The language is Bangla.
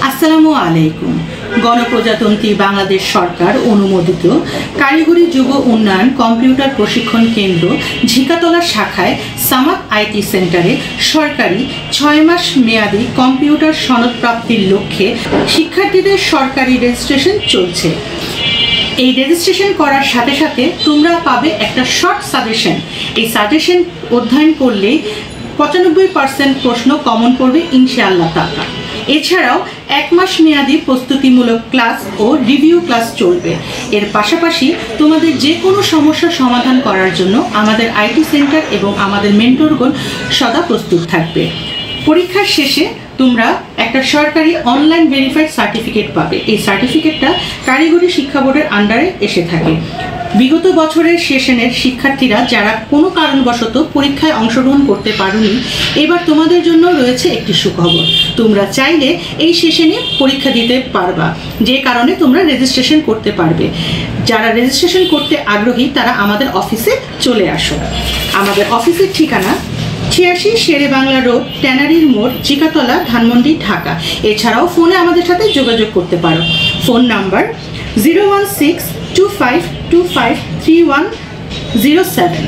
আসসালামু আলাইকুম। গণপ্রজাতন্ত্রী বাংলাদেশ সরকার অনুমোদিত কারিগরি যুব উন্নয়ন কম্পিউটার প্রশিক্ষণ কেন্দ্র ঝিকাতলা শাখায় সামাক আইটি সেন্টারে সরকারি 6 মাস মেয়াদী কম্পিউটার সনদ প্রাপ্তির লক্ষ্যে শিক্ষার্থীদের সরকারি রেজিস্ট্রেশন চলছে। এই রেজিস্ট্রেশন করার সাথে সাথে তোমরা পাবে একটা শর্ট সাজেশন। এই সাজেশন অধ্যয়ন করলে 95% প্রশ্ন কমন করবে ইনশাআল্লাহ তাআলা। এছাড়াও 1 মাস মেয়াদী প্রস্তুতিমূলক ক্লাস ও রিভিউ ক্লাস চলবে। এর পাশাপাশি তোমাদের যে কোনো সমস্যার সমাধান করার জন্য আমাদের আইটি সেন্টার এবং আমাদের মেন্টরগণ সদা প্রস্তুত থাকবে। পরীক্ষার শেষে তোমরা একটা সরকারি অনলাইন ভেরিফাইড সার্টিফিকেট পাবে। এই সার্টিফিকেটটা কারিগরি শিক্ষা বোর্ডের আন্ডারে এসে থাকে। বিগত বছরের সেশনের শিক্ষার্থীরা যারা কোনো কারণবশত পরীক্ষায় অংশগ্রহণ করতে পারোনি, এবার তোমাদের জন্য রয়েছে একটি সুখবর। তোমরা চাইলে এই সেশনে পরীক্ষা দিতে পারবা, যে কারণে তোমরা রেজিস্ট্রেশন করতে পারবে। যারা রেজিস্ট্রেশন করতে আগ্রহী তারা আমাদের অফিসে চলে আসো। আমাদের অফিসের ঠিকানা 86 শেরে বাংলা রোড, ট্যানারির মোড়, ঝিকাতলা, ধানমন্ডি, ঢাকা। এছাড়াও ফোনে আমাদের সাথে যোগাযোগ করতে পারো। Phone number 01625253107।